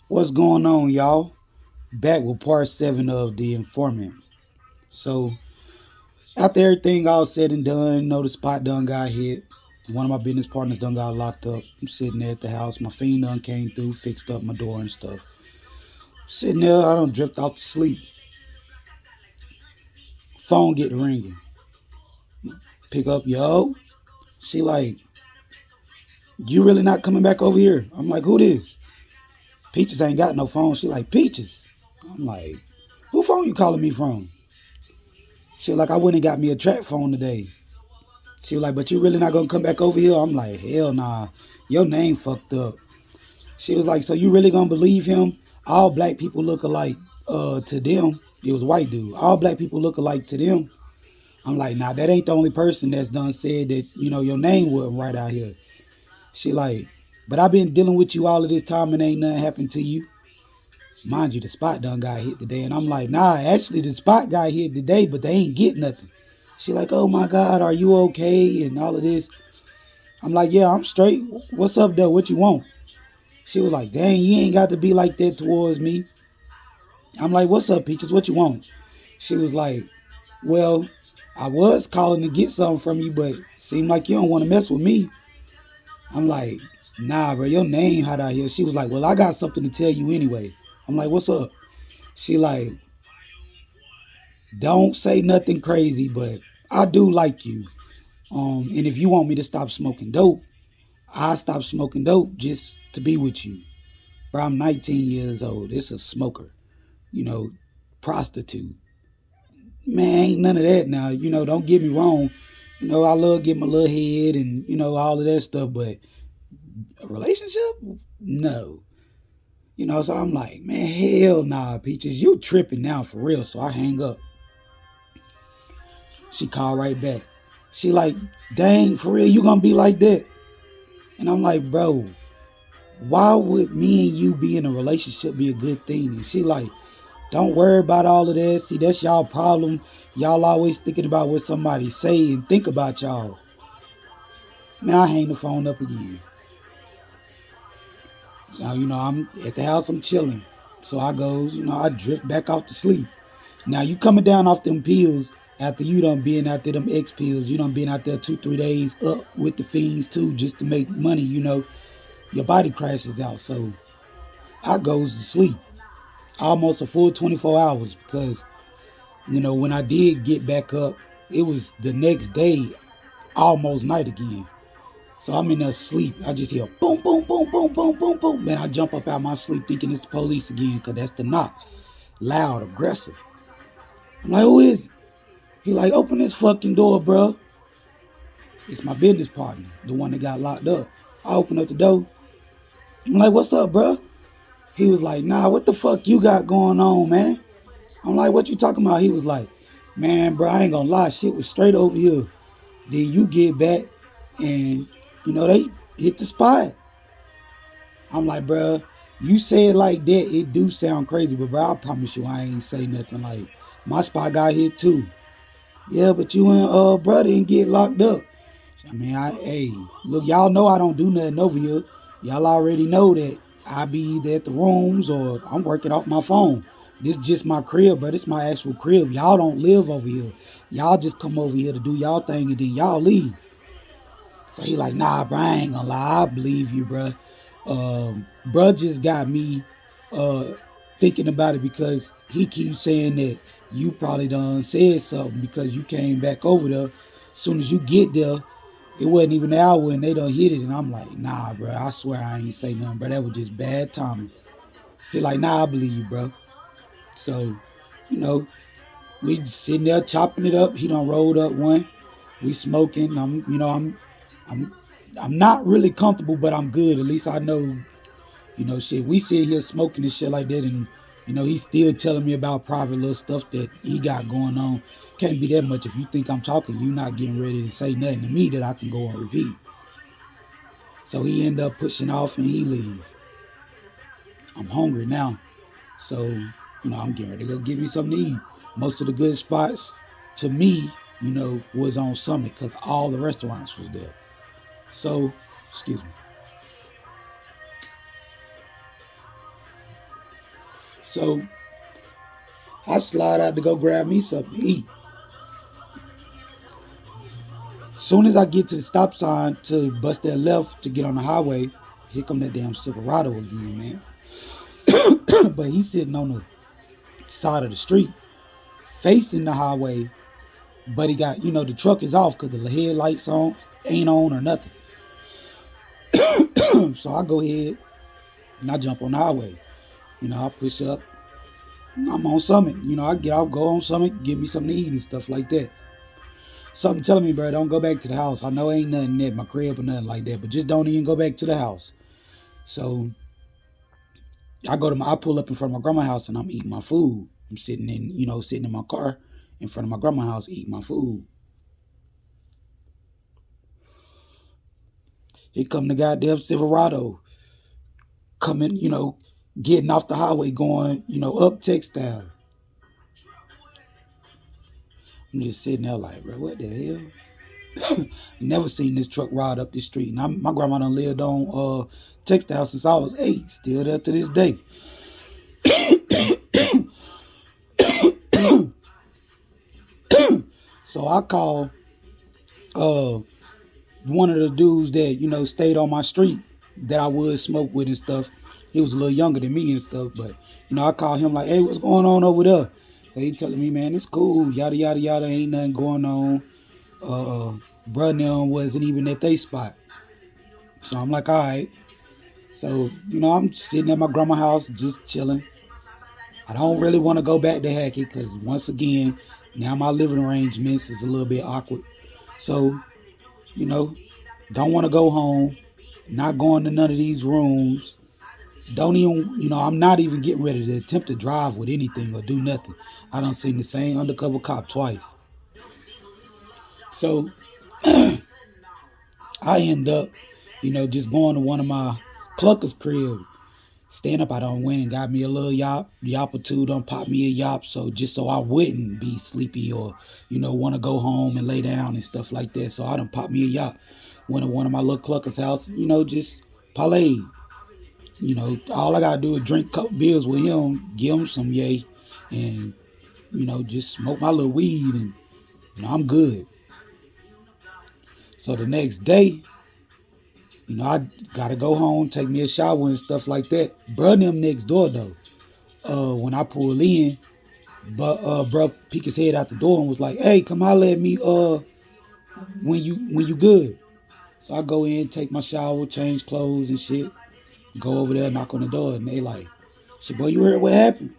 What's going on, y'all? Back with part 7 of The Informant. So, after everything all said and done, the spot done got hit. One of my business partners done got locked up. I'm sitting there at the house. My fiend done came through, fixed up my door and stuff. Sitting there, I done drift off to sleep. Phone get ringing. Pick up, yo. She like, you really not coming back over here? I'm like, who this? Peaches ain't got no phone. She like, Peaches. I'm like, who phone you calling me from? She was like, I went and got me a trap phone today. She was like, but you really not gonna come back over here? I'm like, hell nah. Your name fucked up. She was like, so you really gonna believe him? All black people look alike to them. It was a white dude. All black people look alike to them. I'm like, nah, that ain't the only person that's done said that, your name wasn't right out here. She like, but I've been dealing with you all of this time and ain't nothing happened to you. Mind you, the spot done got hit today. And I'm like, nah, actually the spot got hit today, but they ain't get nothing. She like, oh my God, are you okay? And all of this. I'm like, yeah, I'm straight. What's up though? What you want? She was like, dang, you ain't got to be like that towards me. I'm like, what's up, Peaches? What you want? She was like, well, I was calling to get something from you, but seemed like you don't want to mess with me. I'm like, nah, bro, your name hot out here. She was like, well, I got something to tell you anyway. I'm like, what's up? She like, don't say nothing crazy, but I do like you. And if you want me to stop smoking dope, I stop smoking dope just to be with you. Bro, I'm 19 years old. It's a smoker, you know, prostitute. Man, ain't none of that now. Don't get me wrong. I love getting my little head and, all of that stuff, but a relationship? No. So I'm like, man, hell nah, Peaches. You tripping now for real. So I hang up. She called right back. She like, dang, for real, you gonna be like that? And I'm like, bro, why would me and you be in a relationship be a good thing? And she like, don't worry about all of that. See, that's y'all problem. Y'all always thinking about what somebody say and think about y'all. Man, I hang the phone up again. So, I'm at the house, I'm chilling. So I goes, I drift back off to sleep. Now you coming down off them pills after you done being out there, them X pills, you done been out there 2-3 days up with the fiends too, just to make money, your body crashes out. So I goes to sleep almost a full 24 hours because, when I did get back up, it was the next day, almost night again. So I'm in there sleep. I just hear boom, boom, boom, boom, boom, boom, boom. Man, I jump up out my sleep thinking it's the police again because that's the knock. Loud, aggressive. I'm like, who is it? He like, open this fucking door, bro. It's my business partner, the one that got locked up. I open up the door. I'm like, what's up, bro? He was like, nah, what the fuck you got going on, man? I'm like, what you talking about? He was like, man, bro, I ain't gonna lie. Shit was straight over here. Then you get back and, they hit the spot. I'm like, bro, you say it like that, it do sound crazy, but bro, I promise you I ain't say nothing. Like, my spot got hit too. Yeah, but you and brother didn't get locked up. I mean, hey, look, y'all know I don't do nothing over here. Y'all already know that I be either at the rooms or I'm working off my phone. This just my crib, but it's my actual crib. Y'all don't live over here. Y'all just come over here to do y'all thing and then y'all leave. So he like, nah, bro, I ain't gonna lie. I believe you, bro. Bro just got me uh, thinking about it because he keeps saying that you probably done said something because you came back over there. As soon as you get there, it wasn't even an hour and they done hit it. And I'm like, nah, bro, I swear I ain't say nothing, bro. That was just bad timing. He like, nah, I believe you, bro. So, you know, we just sitting there chopping it up. He done rolled up one. We smoking. I'm I'm not really comfortable, but I'm good. At least I know, shit. We sit here smoking and shit like that, and he's still telling me about private little stuff that he got going on. Can't be that much. If you think I'm talking, you not getting ready to say nothing to me that I can go and repeat. So he end up pushing off and he leave. I'm hungry now, so I'm getting ready to go get me something to eat. Most of the good spots to me, was on Summit because all the restaurants was there. So, excuse me. So I slide out to go grab me something to eat. Soon as I get to the stop sign to bust that left to get on the highway, here come that damn Silverado again, man. But he's sitting on the side of the street facing the highway, but he got, the truck is off because the headlights ain't on or nothing. So I go ahead and I jump on the highway. I push up. I'm on Summit. I get out, go on Summit, give me something to eat and stuff like that. Something telling me, bro, don't go back to the house. I know ain't nothing at my crib or nothing like that, but just don't even go back to the house. So I pull up in front of my grandma's house and I'm eating my food. I'm sitting in my car in front of my grandma's house eating my food. Here come the goddamn Silverado coming, getting off the highway going, up Textile. I'm just sitting there like, bro, what the hell? Never seen this truck ride up this street. And my grandma done lived on Textile since I was 8. Still there to this day. So I call one of the dudes that, stayed on my street that I would smoke with and stuff. He was a little younger than me and stuff, but, I called him like, hey, what's going on over there? So he telling me, man, it's cool, yada, yada, yada, ain't nothing going on. Bruh now wasn't even at they spot. So I'm like, all right. So, I'm sitting at my grandma's house just chilling. I don't really want to go back to Hackett because once again, now my living arrangements is a little bit awkward. So, don't want to go home, not going to none of these rooms. Don't even, I'm not even getting ready to attempt to drive with anything or do nothing. I done seen the same undercover cop twice. So I end up, just going to one of my cluckers' crib. Stand up, I done went and got me a little yop or two, done pop me a yop, so I wouldn't be sleepy or, want to go home and lay down and stuff like that. So I done pop me a yop. Went to one of my little cluckers' house, just parlay. All I gotta do is drink a couple beers with him, give him some yay, and, just smoke my little weed and, I'm good. So the next day, I gotta go home, take me a shower and stuff like that. Bruh them next door though. When I pull in, but bruh peek his head out the door and was like, hey, come holler at me when you good. So I go in, take my shower, change clothes and shit. Go over there, knock on the door, and they like, shit, boy, you heard what happened?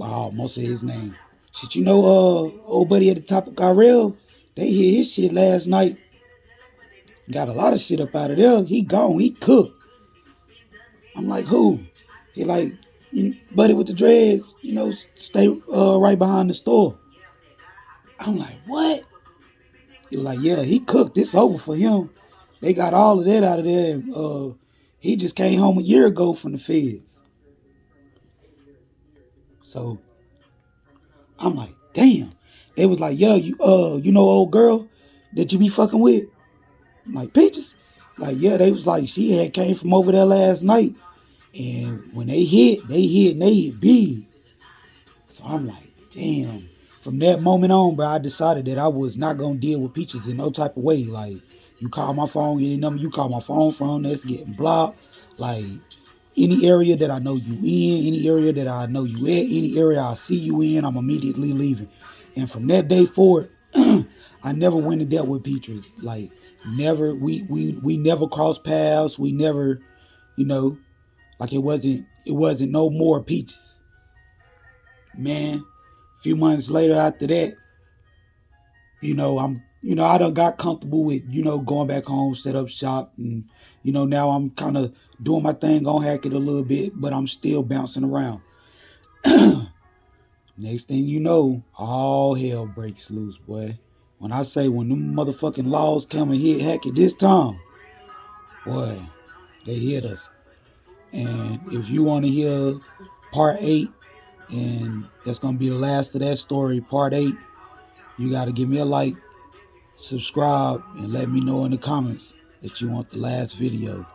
I almost said his name. Shit, old buddy at the top of Garrell, they hit his shit last night. Got a lot of shit up out of there. He gone, he cooked. I'm like, who? He like, buddy with the dreads, stay right behind the store. I'm like, what? He was like, yeah, he cooked. It's over for him. They got all of that out of there. He just came home a year ago from the feds. So I'm like, damn. They was like, yo, you old girl that you be fucking with? I'm like, Peaches? Like, yeah, they was like, she had came from over there last night. And when they hit big. So I'm like, damn. From that moment on, bro, I decided that I was not going to deal with Peaches in no type of way. Like, you call my phone, any number you call my phone from, that's getting blocked. Like, any area that I know you in, any area that I know you at, any area I see you in, I'm immediately leaving. And from that day forward, I never went and dealt with Peaches. Like, never, we never crossed paths. We never, like it wasn't no more Peaches. Man, a few months later after that, I done got comfortable with, going back home, set up shop. And, now I'm kind of doing my thing on Hackett a little bit, but I'm still bouncing around. Next thing you know, all hell breaks loose, boy. When I say when them motherfucking laws come and hit Hackett this time, boy, they hit us. And if you want to hear part 8, and that's going to be the last of that story, part 8, you got to give me a like, subscribe, and let me know in the comments that you want the last video.